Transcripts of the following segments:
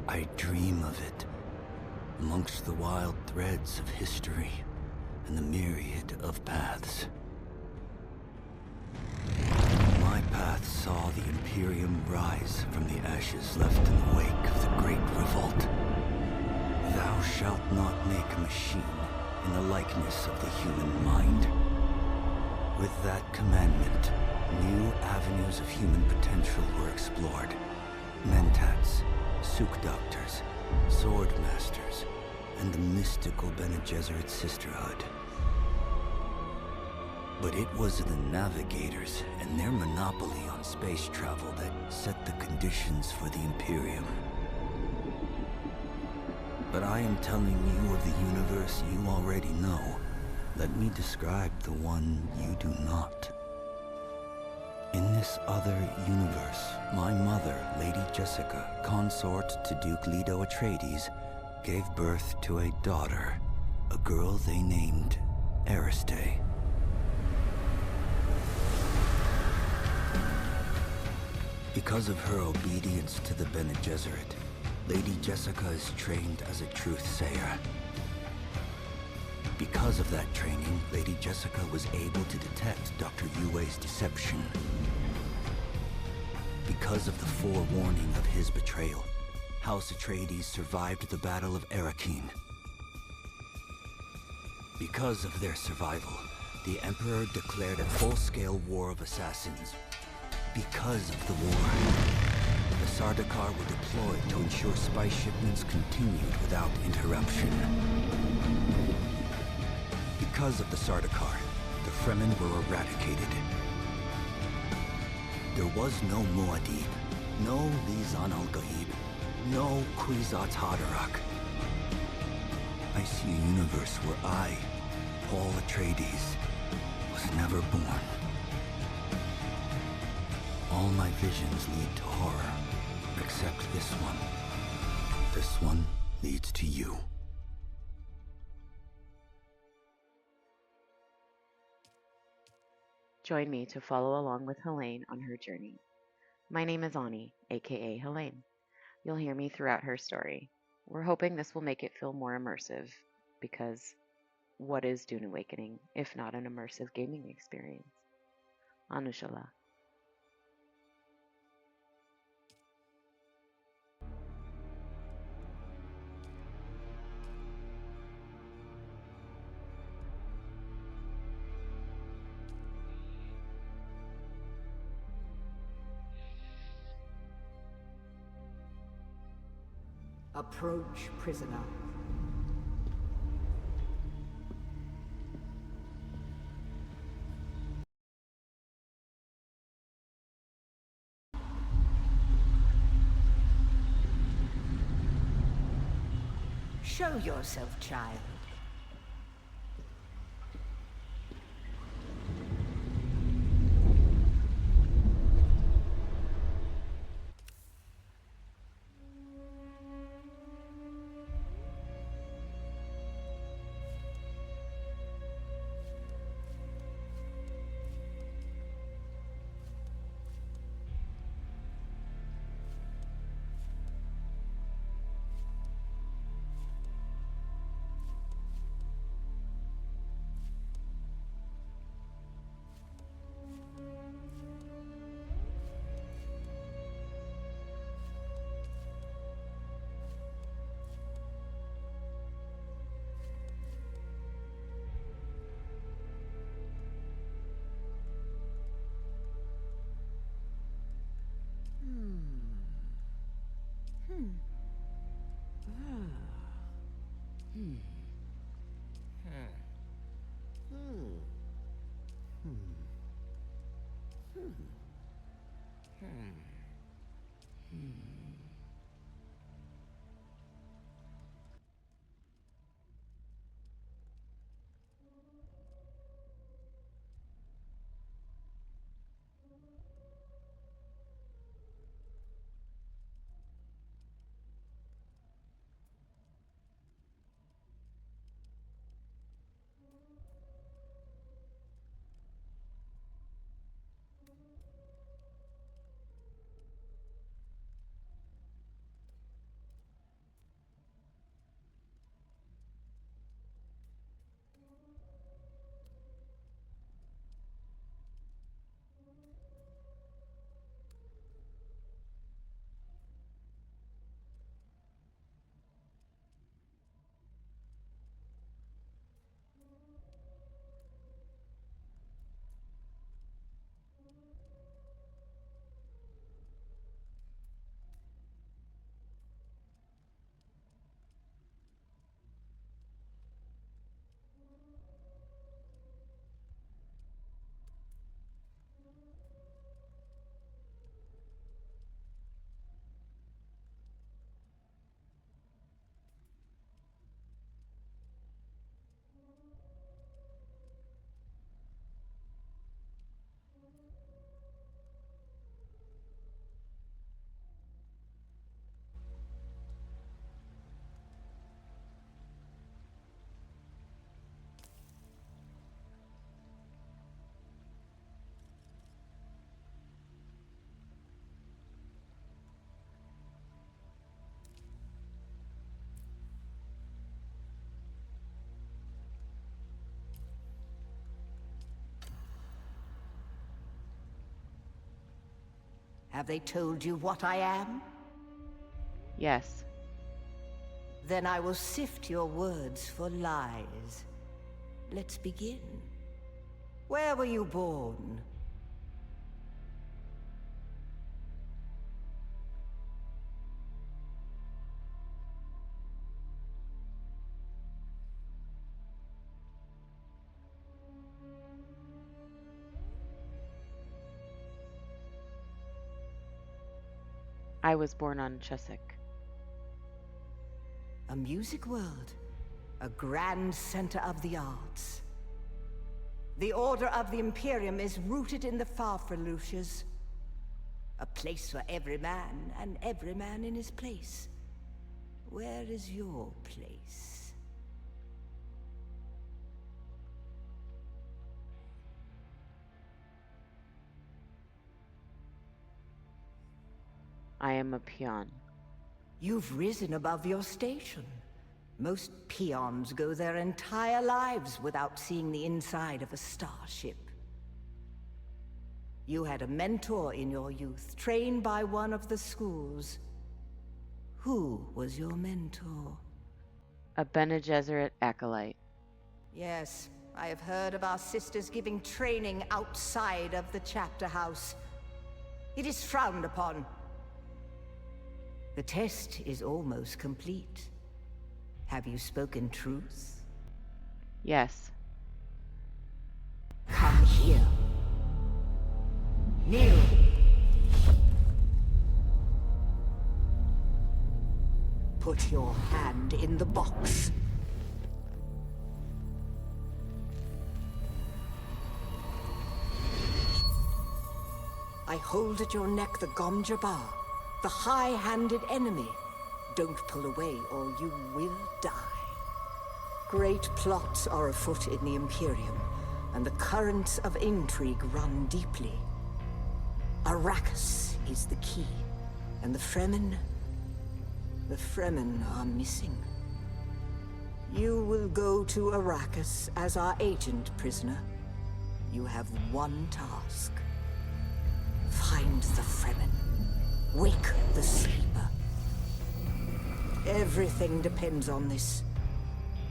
I dream of it, amongst the wild threads of history and the myriad of paths. My path saw the Imperium rise from the ashes left in the wake of the Great Revolt. Thou shalt not make a machine in the likeness of the human mind. With that commandment, new avenues of human potential were explored. Mentats, Suk Doctors, Sword Masters, and the mystical Bene Gesserit Sisterhood. But it was the Navigators and their monopoly on space travel that set the conditions for the Imperium. But I am telling you of the universe you already know. Let me describe the one you do not. In this other universe, my mother, Lady Jessica, consort to Duke Leto Atreides, gave birth to a daughter, a girl they named Ariste. Because of her obedience to the Bene Gesserit, Lady Jessica is trained as a truth-sayer. Because of that training, Lady Jessica was able to detect Dr. Yue's deception. Because of the forewarning of his betrayal, House Atreides survived the Battle of Arrakis. Because of their survival, the Emperor declared a full-scale war of assassins. Because of the war, the Sardaukar were deployed to ensure spice shipments continued without interruption. Because of the Sardaukar, the Fremen were eradicated. There was no Muad'Dib, no Lisan al-Gaib, no Kwisatz Haderach. I see a universe where I, Paul Atreides, was never born. All my visions lead to horror, except this one. This one leads to you. Join me to follow along with Helaine on her journey. My name is Ani, aka Helaine. You'll hear me throughout her story. We're hoping this will make it feel more immersive, because what is Dune Awakening if not an immersive gaming experience? Anushala. Approach, prisoner. Show yourself, child. Have they told you what I am? Yes. Then I will sift your words for lies. Let's begin. Where were you born? I was born on Chesek. A music world. A grand center of the arts. The Order of the Imperium is rooted in the Farfaluches. A place for every man, and every man in his place. Where is your place? I am a peon. You've risen above your station. Most peons go their entire lives without seeing the inside of a starship. You had a mentor in your youth, trained by one of the schools. Who was your mentor? A Bene Gesserit acolyte. Yes, I have heard of our sisters giving training outside of the chapter house. It is frowned upon. The test is almost complete. Have you spoken truth? Yes. Come here. Kneel. Put your hand in the box. I hold at your neck the Gomjabar, the high-handed enemy. Don't pull away or you will die. Great plots are afoot in the Imperium, and the currents of intrigue run deeply. Arrakis is the key, and the Fremen are missing. You will go to Arrakis as our agent, prisoner. You have one task. Find the Fremen. Wake the sleeper. Everything depends on this.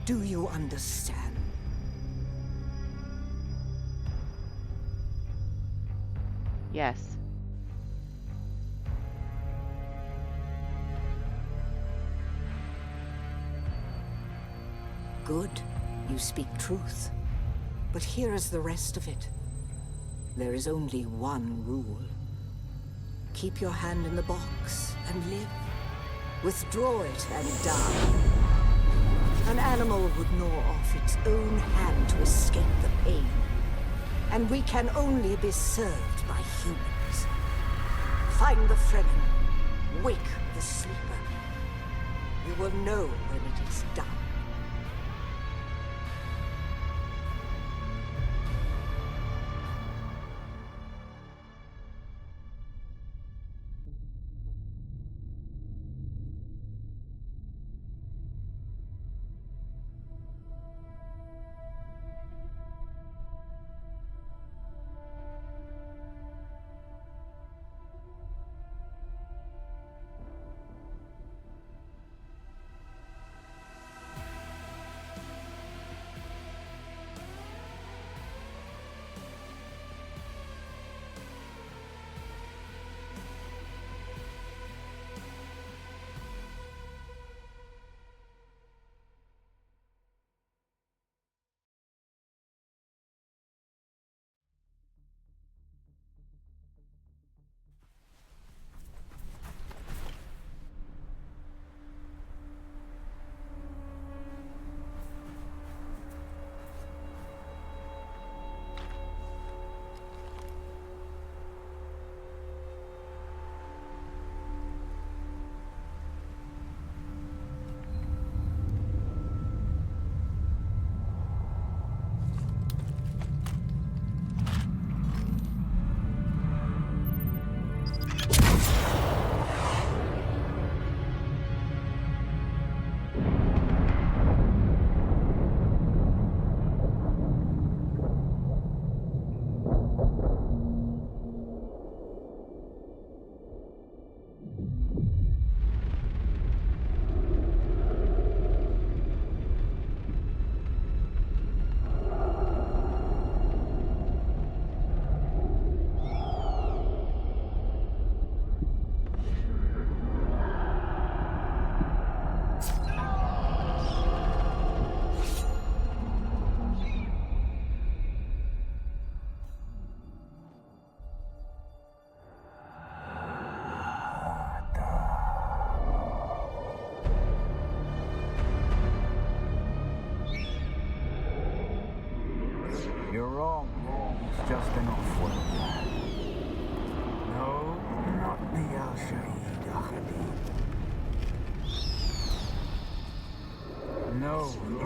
Do you understand? Yes. Good. You speak truth. But here is the rest of it. There is only one rule. Keep your hand in the box and live. Withdraw it and die. An animal would gnaw off its own hand to escape the pain. And we can only be served by humans. Find the Fremen. Wake the sleeper. You will know when it is done.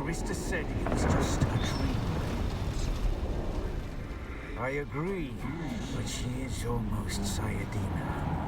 barrister said it was just a dream. I agree, but she is almost Sayadina.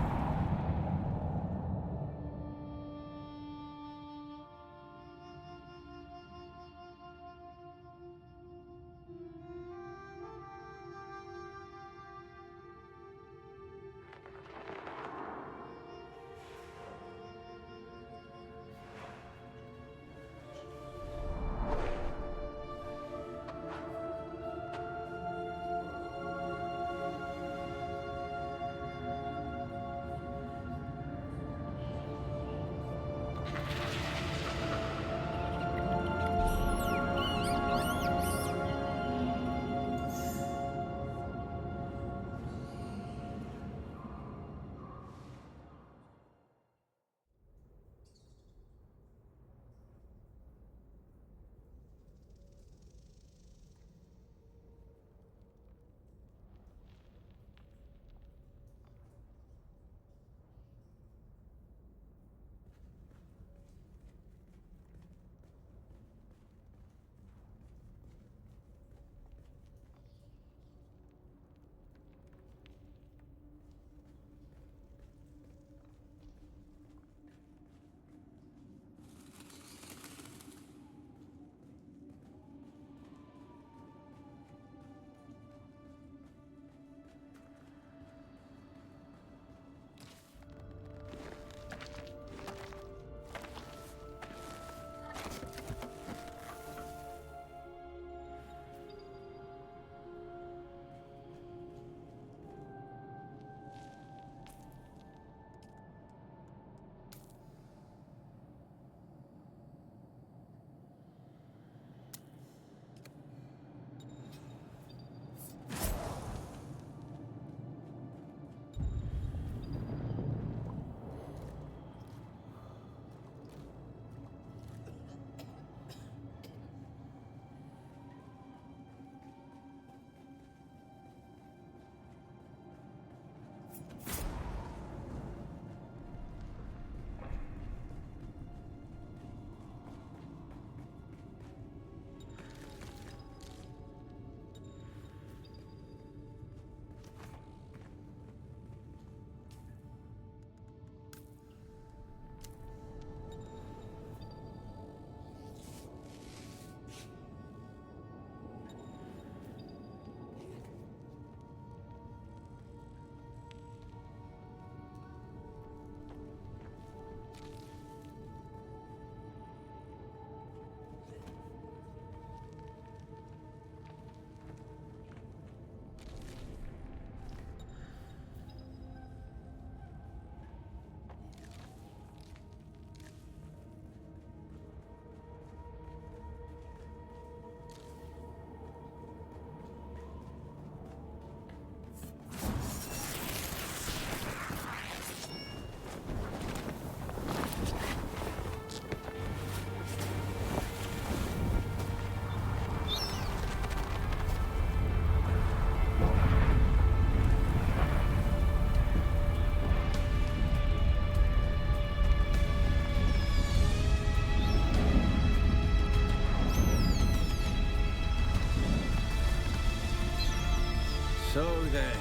So then,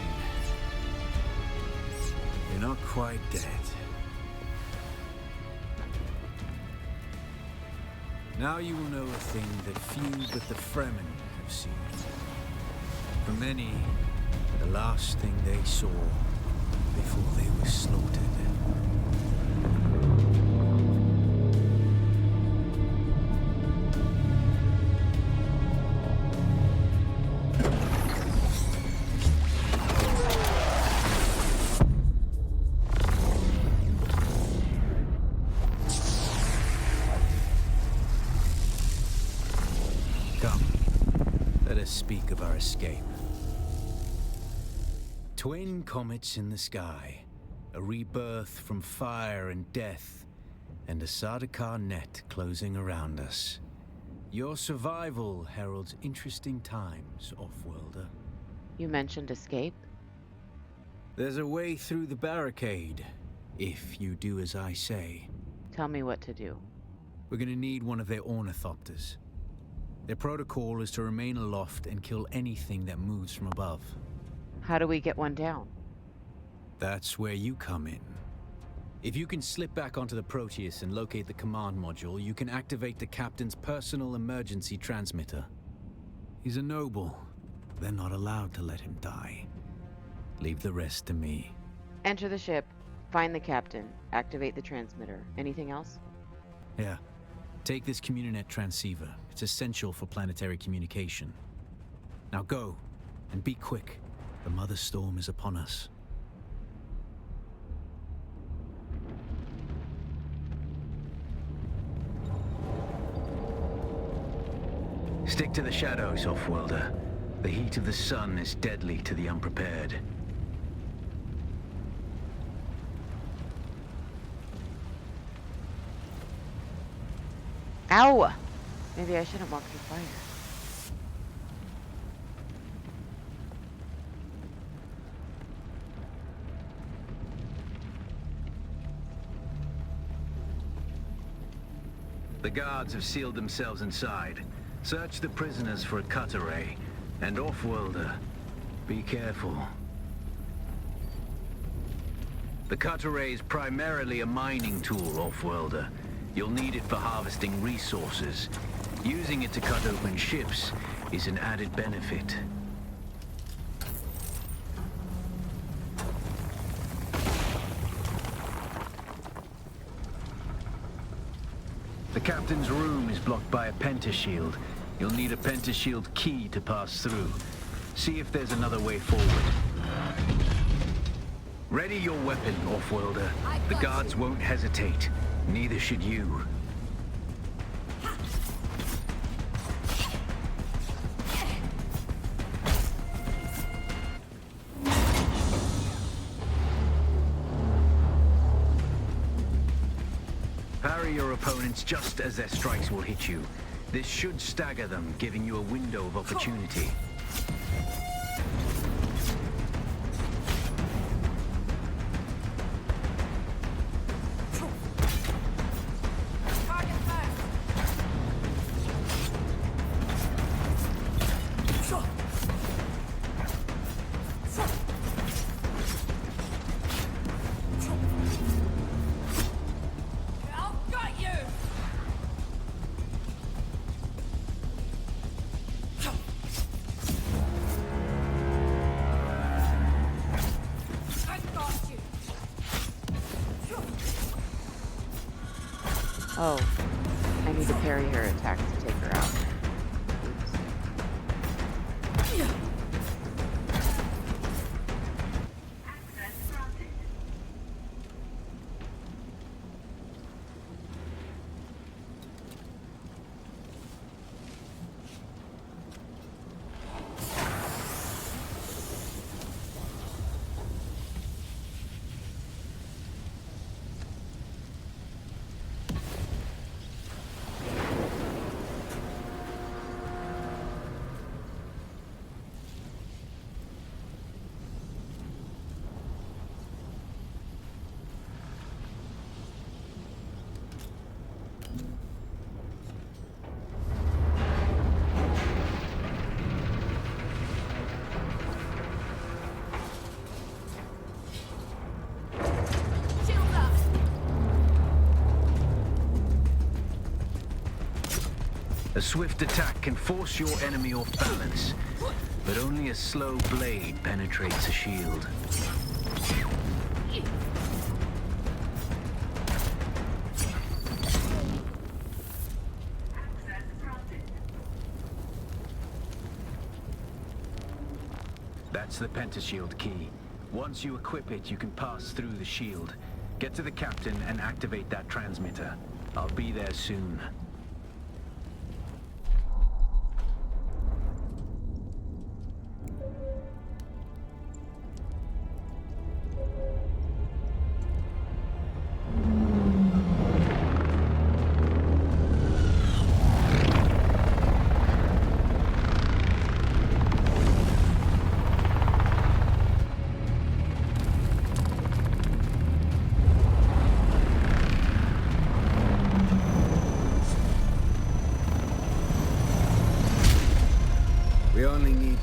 you're not quite dead. Now you will know a thing that few but the Fremen have seen. For many, the last thing they saw before they were slaughtered. Come, let us speak of our escape. Twin comets in the sky, a rebirth from fire and death, and a Sardaukar net closing around us. Your survival heralds interesting times, Offworlder. You mentioned escape? There's a way through the barricade, if you do as I say. Tell me what to do. We're gonna need one of their ornithopters. Their protocol is to remain aloft and kill anything that moves from above. How do we get one down? That's where you come in. If you can slip back onto the Proteus and locate the command module, you can activate the captain's personal emergency transmitter. He's a noble. They're not allowed to let him die. Leave the rest to me. Enter the ship, find the captain, activate the transmitter. Anything else? Yeah. Take this Communinet transceiver. It's essential for planetary communication. Now go, and be quick. The Mother Storm is upon us. Stick to the shadows, Offworlder. The heat of the sun is deadly to the unprepared. Ow! Maybe I shouldn't walk through fire. The guards have sealed themselves inside. Search the prisoners for a cut array. And Offworlder, be careful. The cut array is primarily a mining tool, Offworlder. You'll need it for harvesting resources. Using it to cut open ships is an added benefit. The captain's room is blocked by a pentashield. You'll need a pentashield key to pass through. See if there's another way forward. Ready your weapon, Offworlder. The guards won't hesitate. Neither should you. Parry your opponents just as their strikes will hit you. This should stagger them, giving you a window of opportunity. Oh, I need to parry her attack to take her out. A swift attack can force your enemy off balance, but only a slow blade penetrates a shield. That's the pentashield key. Once you equip it, you can pass through the shield. Get to the captain and activate that transmitter. I'll be there soon.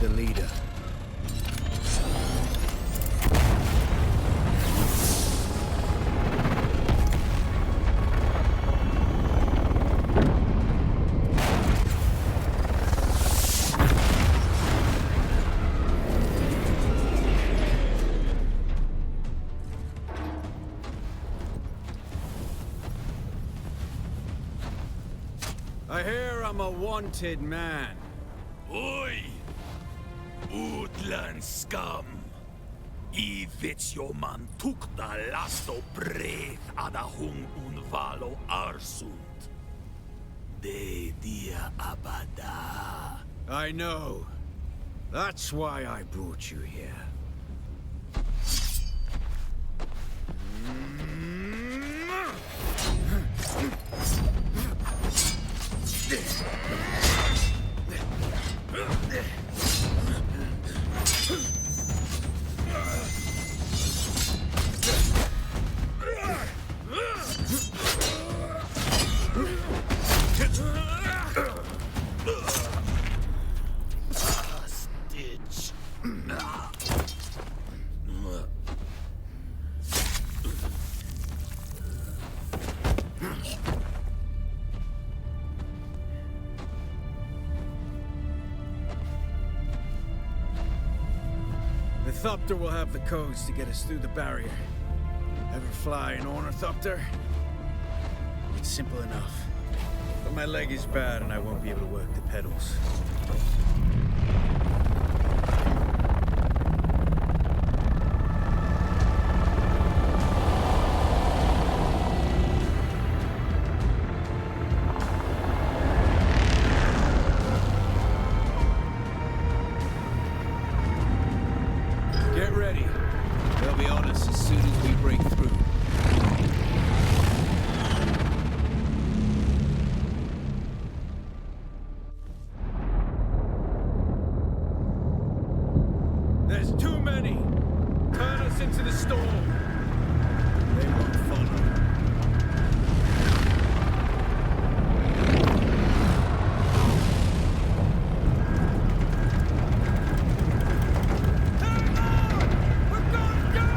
the leader. I hear I'm a wanted man. Oi! Utland scum! I man tukta lasto breath ada hung un valo arsund. De dia abada. I know. That's why I brought you here. Stitch. The Thopter will have the codes to get us through the barrier. Ever fly an Ornithopter? It's simple enough. But my leg is bad and I won't be able to work the pedals. Get ready. They'll be on us as soon as we break through. There's too many! Turn us into the storm! They won't follow. Turn on! We're going down!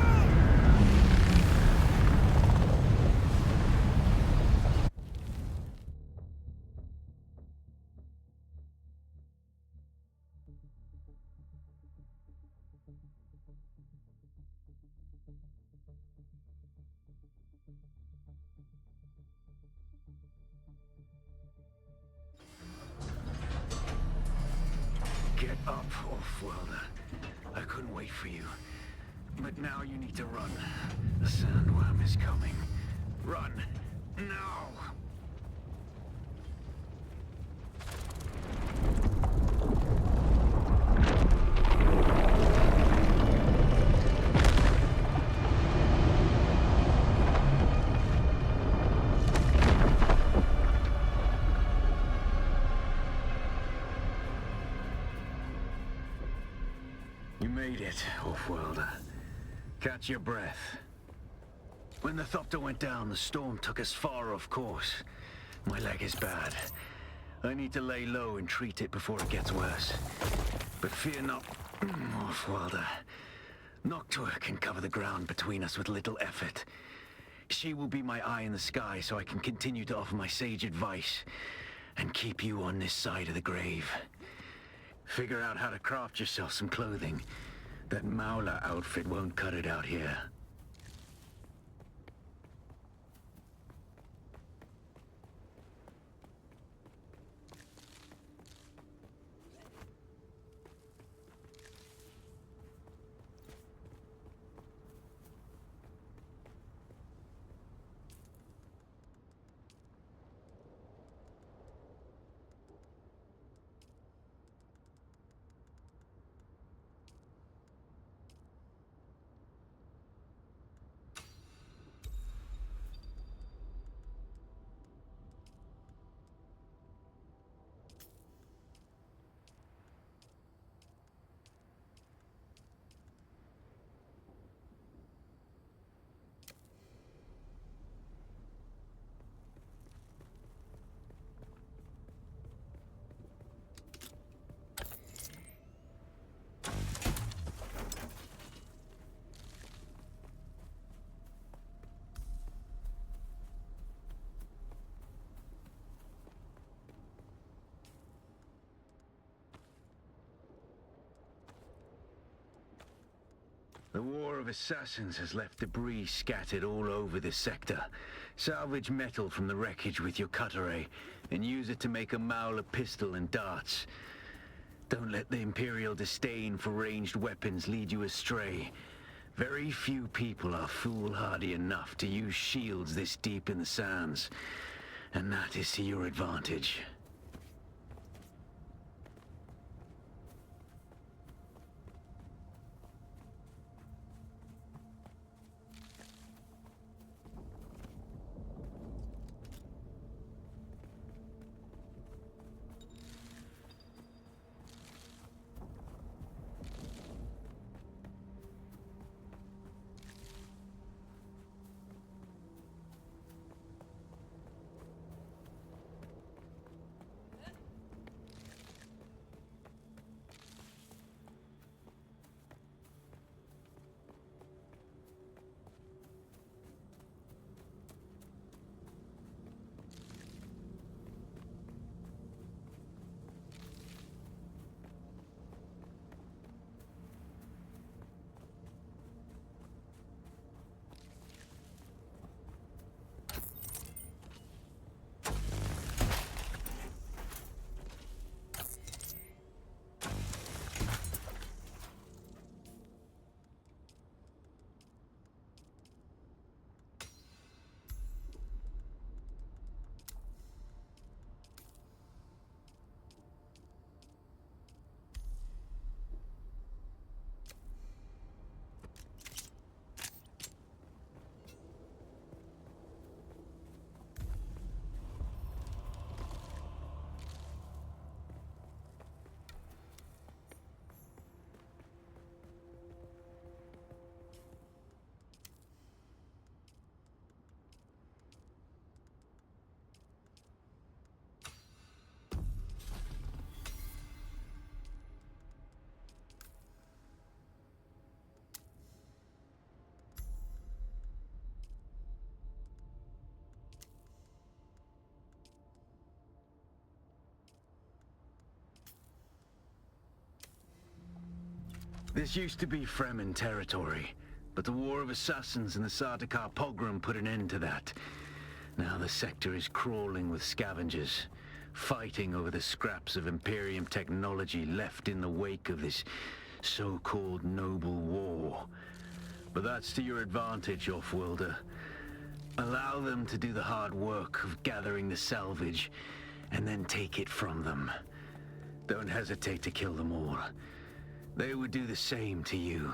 Get up, Off-Worlder. I couldn't wait for you. But now you need to run. The sandworm is coming. Run! Now! You made it, Off-Worlder. Catch your breath. When the Thopter went down, the storm took us far off course. My leg is bad. I need to lay low and treat it before it gets worse. But fear not, Off-Worlder. Noctua can cover the ground between us with little effort. She will be my eye in the sky so I can continue to offer my sage advice and keep you on this side of the grave. Figure out how to craft yourself some clothing. That Maula outfit won't cut it out here. The War of Assassins has left debris scattered all over this sector. Salvage metal from the wreckage with your cutter ray, and use it to make a Mauler pistol and darts. Don't let the Imperial disdain for ranged weapons lead you astray. Very few people are foolhardy enough to use shields this deep in the sands, and that is to your advantage. This used to be Fremen territory, but the War of Assassins and the Sardaukar pogrom put an end to that. Now the sector is crawling with scavengers, fighting over the scraps of Imperium technology left in the wake of this so-called noble war. But that's to your advantage, Offworlder. Allow them to do the hard work of gathering the salvage, and then take it from them. Don't hesitate to kill them all. They would do the same to you.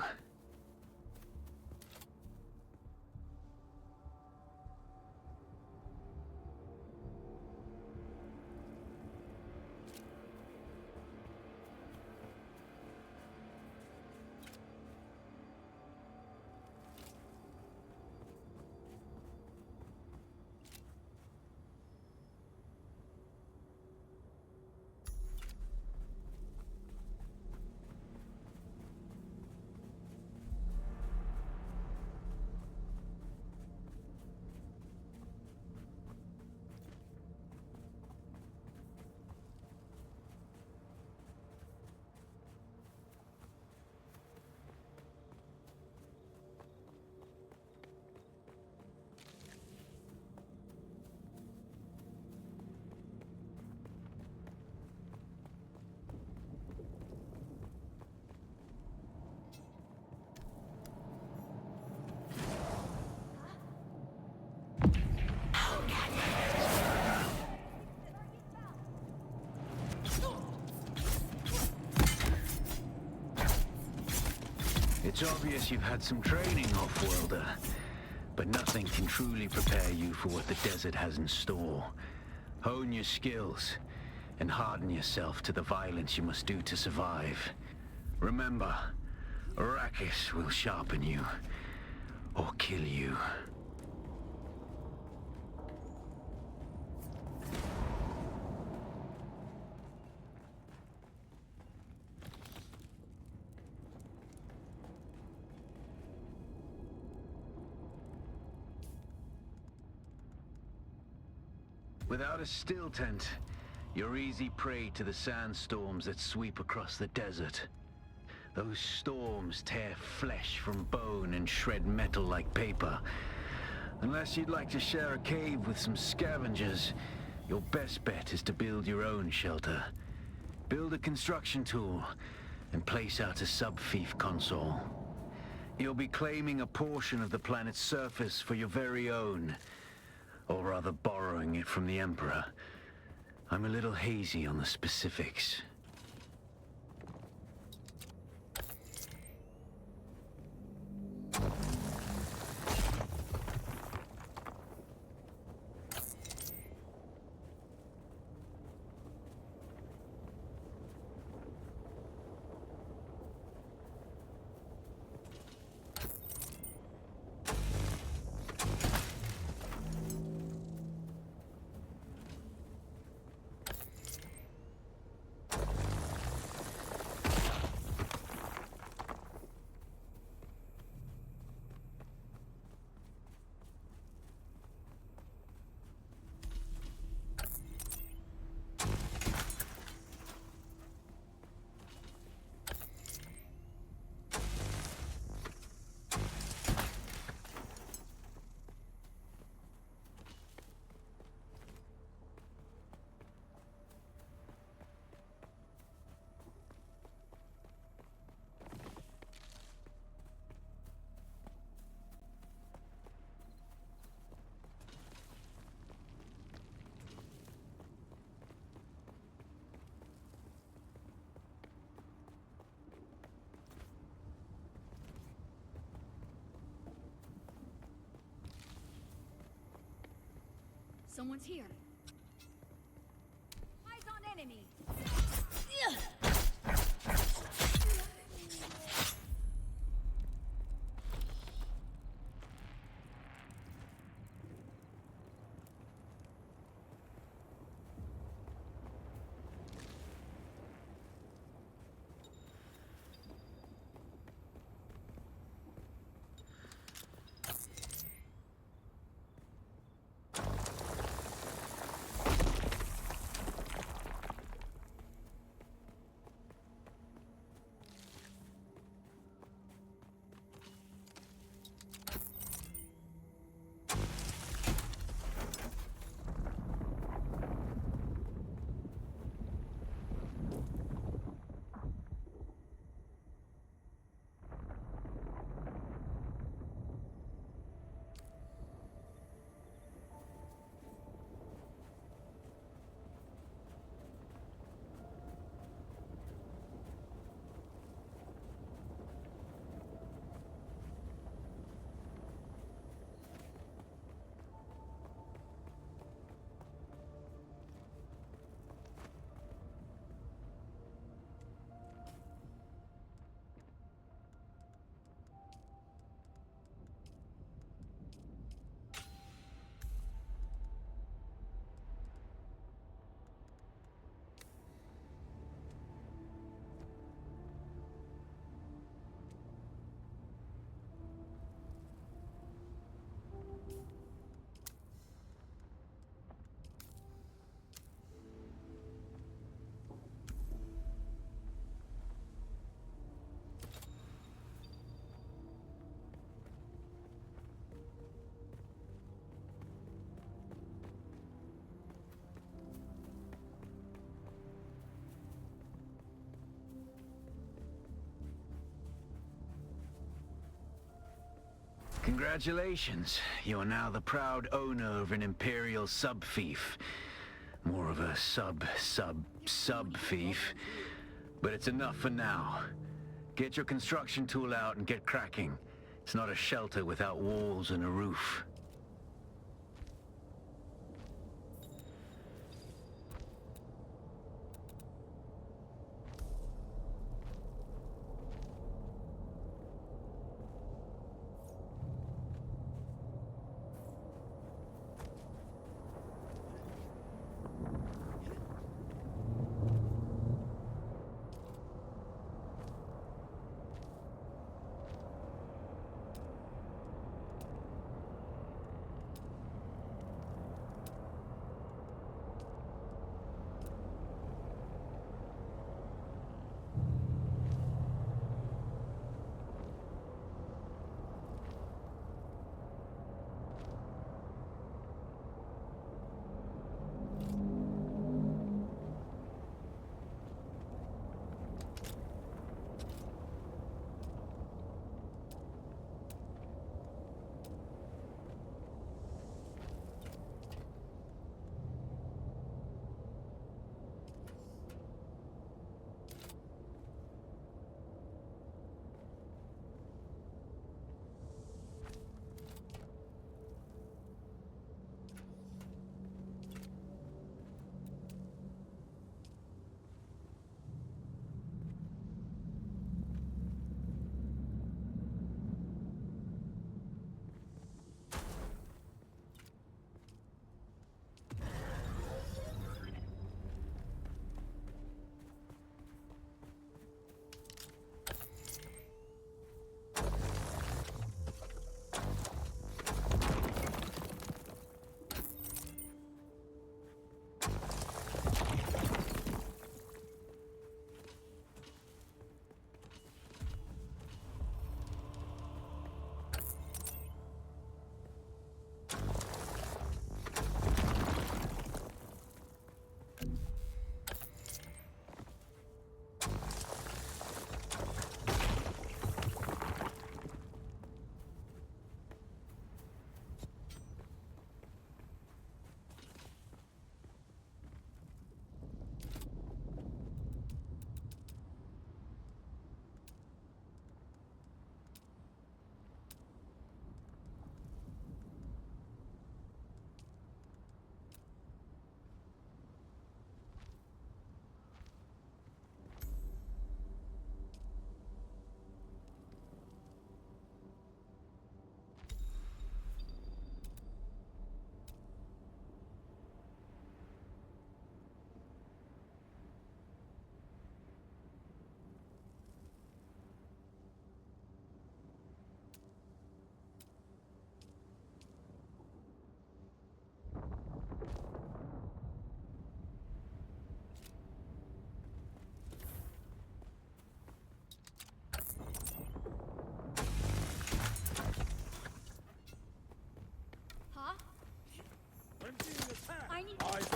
It's obvious you've had some training, Offworlder, but nothing can truly prepare you for what the desert has in store. Hone your skills, and harden yourself to the violence you must do to survive. Remember, Arrakis will sharpen you, or kill you. Without a still tent, you're easy prey to the sandstorms that sweep across the desert. Those storms tear flesh from bone and shred metal like paper. Unless you'd like to share a cave with some scavengers, your best bet is to build your own shelter. Build a construction tool and place out a sub-fief console. You'll be claiming a portion of the planet's surface for your very own, or rather borrowing it from the Emperor. I'm a little hazy on the specifics. Someone's here. Eyes on enemy. Congratulations. You are now the proud owner of an Imperial sub-fief. More of a sub-fief. But it's enough for now. Get your construction tool out and get cracking. It's not a shelter without walls and a roof.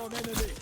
an enemy!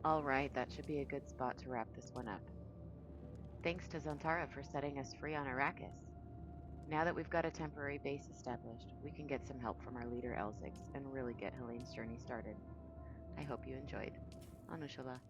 All right, that should be a good spot to wrap this one up. Thanks to Zantara for setting us free on Arrakis. Now that we've got a temporary base established, we can get some help from our leader Elzix and really get Helene's journey started. I hope you enjoyed. Anushala.